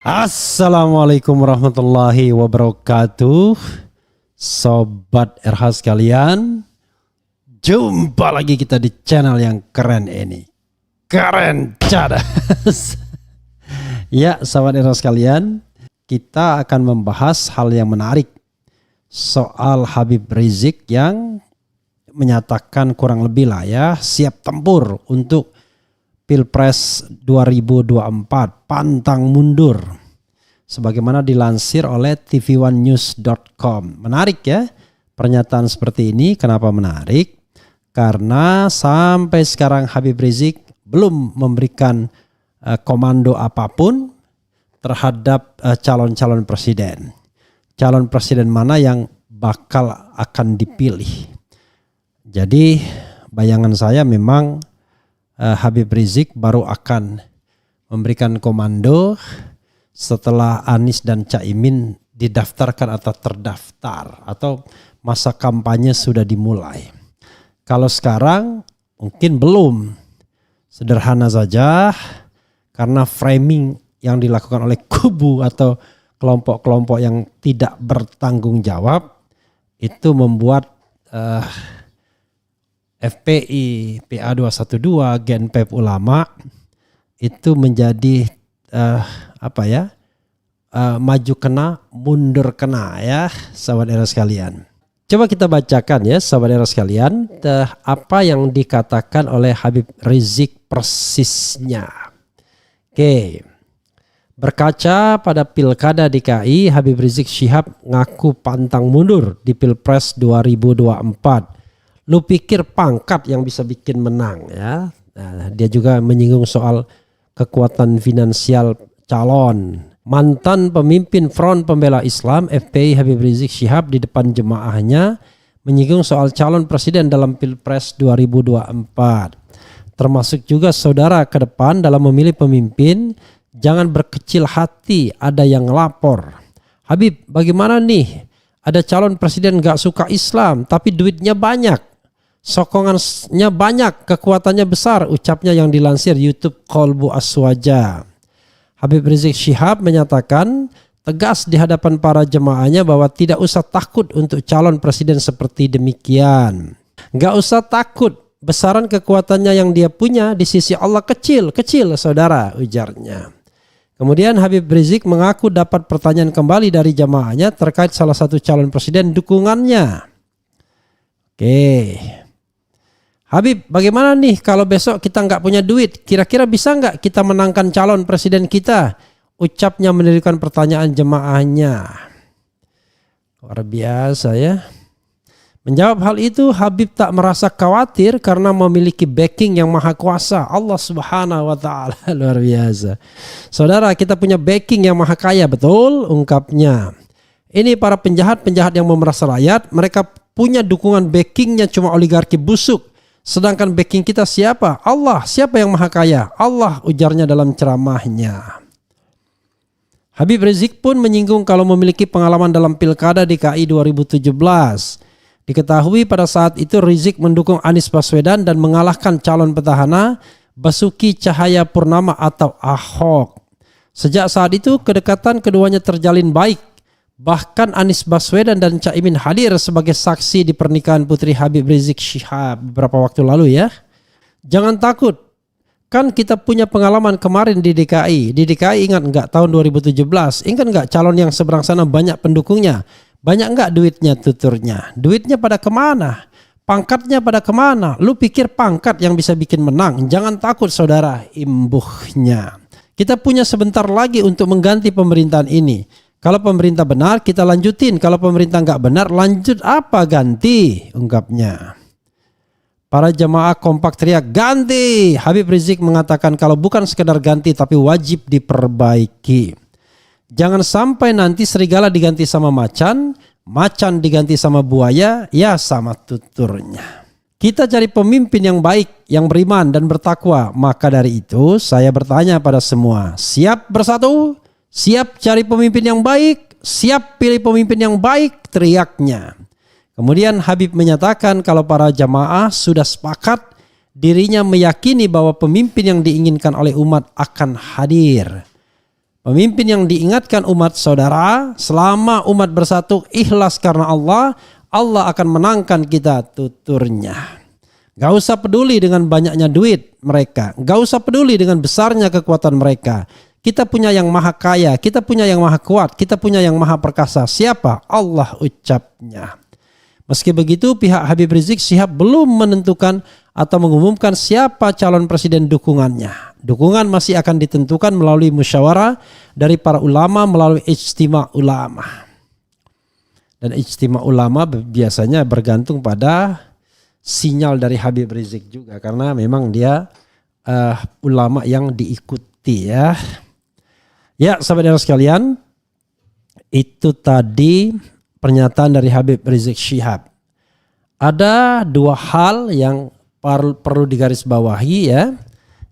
Assalamualaikum warahmatullahi wabarakatuh. Sobat RH sekalian, jumpa lagi kita di channel yang keren ini. Keren cadas. Ya, sobat RH sekalian, kita akan membahas hal yang menarik soal Habib Rizik yang menyatakan kurang lebih lah ya siap tempur untuk Pilpres 2024, pantang mundur, sebagaimana dilansir oleh tv1news.com. Menarik ya pernyataan seperti ini. Kenapa menarik? Karena sampai sekarang Habib Rizik belum memberikan komando apapun terhadap calon-calon presiden. Calon presiden mana yang bakal akan dipilih. Jadi bayangan saya memang Habib Rizik baru akan memberikan komando setelah Anies dan Caimin didaftarkan atau terdaftar atau masa kampanye sudah dimulai. Kalau sekarang mungkin belum. Sederhana saja karena framing yang dilakukan oleh kubu atau kelompok-kelompok yang tidak bertanggung jawab itu membuat FPI, PA212, Genpep Ulama itu menjadi maju kena, mundur kena ya, sahabat era sekalian. Coba kita bacakan ya, sahabat era sekalian, apa yang dikatakan oleh Habib Rizik persisnya. Oke. Berkaca pada Pilkada DKI, Habib Rizik Syihab ngaku pantang mundur di Pilpres 2024. Lu pikir pangkat yang bisa bikin menang ya? Nah, dia juga menyinggung soal kekuatan finansial calon. Mantan pemimpin Front Pembela Islam FPI Habib Rizik Syihab di depan jemaahnya menyinggung soal calon presiden dalam Pilpres 2024. Termasuk juga saudara ke depan dalam memilih pemimpin, jangan berkecil hati, ada yang lapor. Habib, bagaimana nih? Ada calon presiden gak suka Islam tapi duitnya banyak. Sokongannya banyak, kekuatannya besar, ucapnya yang dilansir YouTube Kolbu Aswaja. Habib Rizik Syihab menyatakan tegas di hadapan para jemaahnya bahwa tidak usah takut untuk calon presiden seperti demikian. Gak usah takut, besaran kekuatannya yang dia punya di sisi Allah kecil saudara, ujarnya. Kemudian Habib Rizik mengaku dapat pertanyaan kembali dari jemaahnya terkait salah satu calon presiden dukungannya. Oke. Habib, bagaimana nih kalau besok kita nggak punya duit? Kira-kira bisa nggak kita menangkan calon presiden kita? Ucapnya menirukan pertanyaan jemaahnya. Luar biasa ya. Menjawab hal itu, Habib tak merasa khawatir karena memiliki backing yang maha kuasa. Allah Subhanahu wa Ta'ala. Luar biasa. Saudara, kita punya backing yang maha kaya, betul? Ungkapnya. Ini para penjahat-penjahat yang memeras rakyat, mereka punya dukungan backingnya cuma oligarki busuk. Sedangkan backing kita siapa? Allah. Siapa yang maha kaya? Allah, ujarnya dalam ceramahnya. Habib Rizik pun menyinggung kalau memiliki pengalaman dalam Pilkada DKI 2017. Diketahui pada saat itu Rizik mendukung Anies Baswedan dan mengalahkan calon petahana Basuki Cahayapurnama atau Ahok. Sejak saat itu kedekatan keduanya terjalin baik. Bahkan Anies Baswedan dan Caimin hadir sebagai saksi di pernikahan putri Habib Rizik Syihab beberapa waktu lalu ya. Jangan takut, kan kita punya pengalaman kemarin di DKI. Di DKI ingat nggak tahun 2017? Ingat nggak calon yang seberang sana banyak pendukungnya? Banyak nggak duitnya tuturnya? Duitnya pada kemana? Pangkatnya pada kemana? Lu pikir pangkat yang bisa bikin menang? Jangan takut saudara, imbuhnya. Kita punya sebentar lagi untuk mengganti pemerintahan ini. Kalau pemerintah benar kita lanjutin, kalau pemerintah nggak benar lanjut apa ganti, ungkapnya. Para jemaah kompak teriak ganti. Habib Rizik mengatakan kalau bukan sekedar ganti tapi wajib diperbaiki. Jangan sampai nanti serigala diganti sama macan, macan diganti sama buaya, ya sama tuturnya. Kita cari pemimpin yang baik, yang beriman dan bertakwa. Maka dari itu saya bertanya pada semua, siap bersatu? Siap cari pemimpin yang baik, siap pilih pemimpin yang baik, teriaknya. Kemudian Habib menyatakan kalau para jamaah sudah sepakat dirinya meyakini bahwa pemimpin yang diinginkan oleh umat akan hadir. Pemimpin yang diingatkan umat saudara, selama umat bersatu ikhlas karena Allah, Allah akan menangkan kita tuturnya. Gak usah peduli dengan banyaknya duit mereka, gak usah peduli dengan besarnya kekuatan mereka. Kita punya yang maha kaya, kita punya yang maha kuat, kita punya yang maha perkasa. Siapa? Allah ucapnya. Meski begitu, pihak Habib Rizik Syihab belum menentukan atau mengumumkan siapa calon presiden dukungannya. Dukungan masih akan ditentukan melalui musyawarah dari para ulama melalui ijtima ulama. Dan ijtima ulama biasanya bergantung pada sinyal dari Habib Rizik juga, karena memang dia ulama yang diikuti ya. Ya, sahabat sekalian, itu tadi pernyataan dari Habib Rizik Syihab. Ada dua hal yang perlu digarisbawahi ya,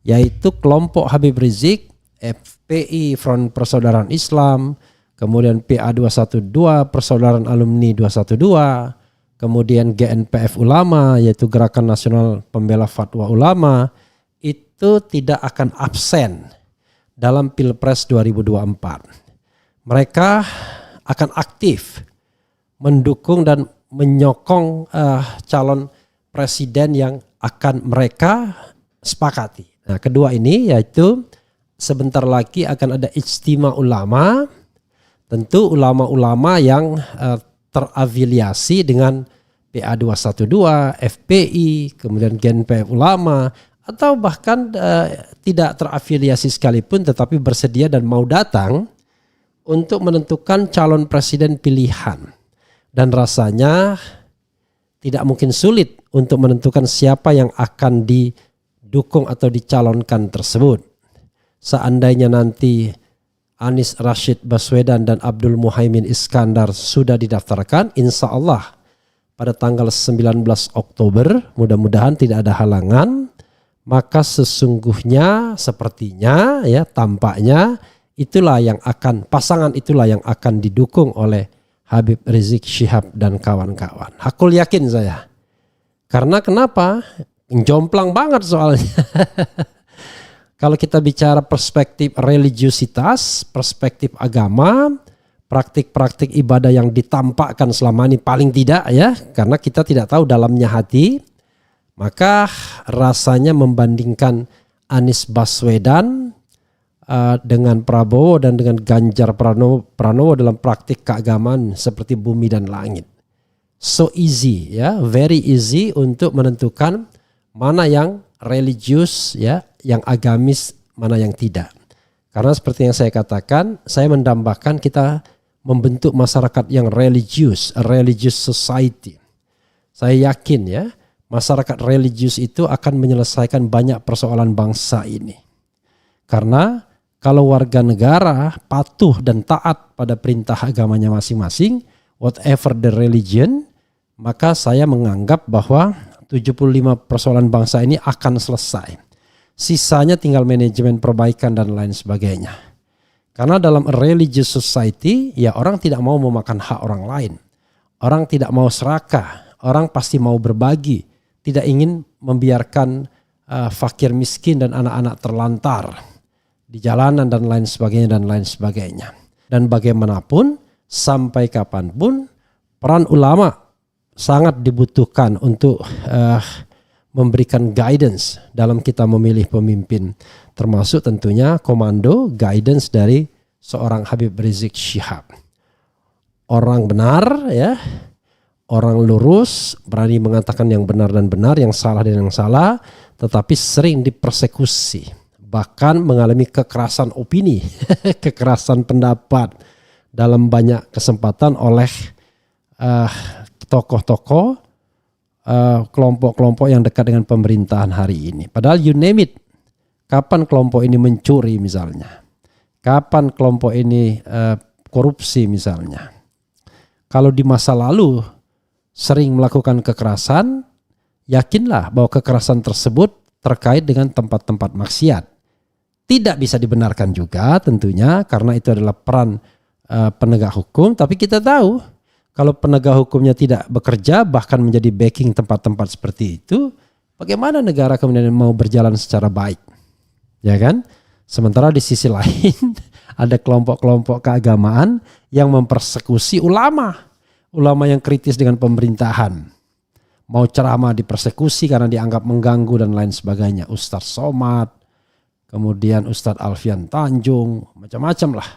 yaitu kelompok Habib Rizik, FPI Front Persaudaraan Islam, kemudian PA212 Persaudaraan Alumni 212, kemudian GNPF Ulama yaitu Gerakan Nasional Pembela Fatwa Ulama, itu tidak akan absen dalam Pilpres 2024. Mereka akan aktif mendukung dan menyokong calon presiden yang akan mereka sepakati. Nah, kedua ini yaitu sebentar lagi akan ada ijtima ulama. Tentu ulama-ulama yang terafiliasi dengan PA212, FPI, kemudian GNPF Ulama, atau bahkan tidak terafiliasi sekalipun tetapi bersedia dan mau datang untuk menentukan calon presiden pilihan. Dan rasanya tidak mungkin sulit untuk menentukan siapa yang akan didukung atau dicalonkan tersebut. Seandainya nanti Anies Rashid Baswedan dan Abdul Muhaimin Iskandar sudah didaftarkan, insya Allah pada tanggal 19 Oktober, mudah-mudahan tidak ada halangan, maka sesungguhnya sepertinya ya tampaknya pasangan itulah yang akan didukung oleh Habib Rizik Syihab dan kawan-kawan. Hakul yakin saya. Karena kenapa? Jomplang banget soalnya. Kalau kita bicara perspektif religiusitas, perspektif agama, praktik-praktik ibadah yang ditampakkan selama ini paling tidak ya, karena kita tidak tahu dalamnya hati, maka rasanya membandingkan Anies Baswedan dengan Prabowo dan dengan Ganjar Pranowo dalam praktik keagamaan seperti bumi dan langit. So easy ya, very easy untuk menentukan mana yang religius ya, yang agamis, mana yang tidak. Karena seperti yang saya katakan, saya mendambakan kita membentuk masyarakat yang religius, a religious society. Saya yakin ya, masyarakat religius itu akan menyelesaikan banyak persoalan bangsa ini. Karena kalau warga negara patuh dan taat pada perintah agamanya masing-masing, whatever the religion, maka saya menganggap bahwa 75 persoalan bangsa ini akan selesai. Sisanya tinggal manajemen perbaikan dan lain sebagainya. Karena dalam religious society, ya orang tidak mau memakan hak orang lain. Orang tidak mau serakah, orang pasti mau berbagi. Tidak ingin membiarkan fakir miskin dan anak-anak terlantar di jalanan dan lain sebagainya. Dan bagaimanapun, sampai kapanpun, peran ulama sangat dibutuhkan untuk memberikan guidance dalam kita memilih pemimpin, termasuk tentunya komando guidance dari seorang Habib Rizik Syihab. Orang benar ya, orang lurus, berani mengatakan yang benar dan benar, yang salah dan yang salah, tetapi sering dipersekusi, bahkan mengalami kekerasan opini, kekerasan pendapat dalam banyak kesempatan oleh tokoh-tokoh, kelompok-kelompok yang dekat dengan pemerintahan hari ini. Padahal you name it, kapan kelompok ini mencuri misalnya, kapan kelompok ini korupsi misalnya. Kalau di masa lalu sering melakukan kekerasan, yakinlah bahwa kekerasan tersebut terkait dengan tempat-tempat maksiat. Tidak bisa dibenarkan juga tentunya, karena itu adalah peran penegak hukum. Tapi kita tahu kalau penegak hukumnya tidak bekerja, bahkan menjadi backing tempat-tempat seperti itu, bagaimana negara kemudian mau berjalan secara baik, ya kan? Sementara di sisi lain ada kelompok-kelompok keagamaan yang mempersekusi ulama yang kritis dengan pemerintahan. Mau ceramah dipersekusi karena dianggap mengganggu dan lain sebagainya. Ustadz Somad, kemudian Ustadz Alfian Tanjung, macam-macam lah.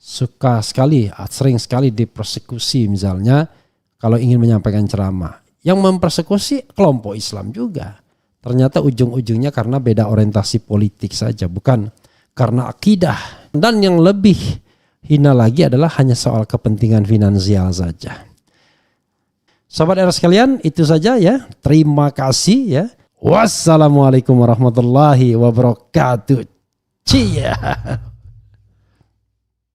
Sering sekali dipersekusi misalnya kalau ingin menyampaikan ceramah. Yang mempersekusi kelompok Islam juga. Ternyata ujung-ujungnya karena beda orientasi politik saja, bukan karena akidah. Dan yang lebih hina lagi adalah hanya soal kepentingan finansial saja. Sahabat era sekalian, itu saja ya. Terima kasih ya. Wassalamualaikum warahmatullahi wabarakatuh. Cia.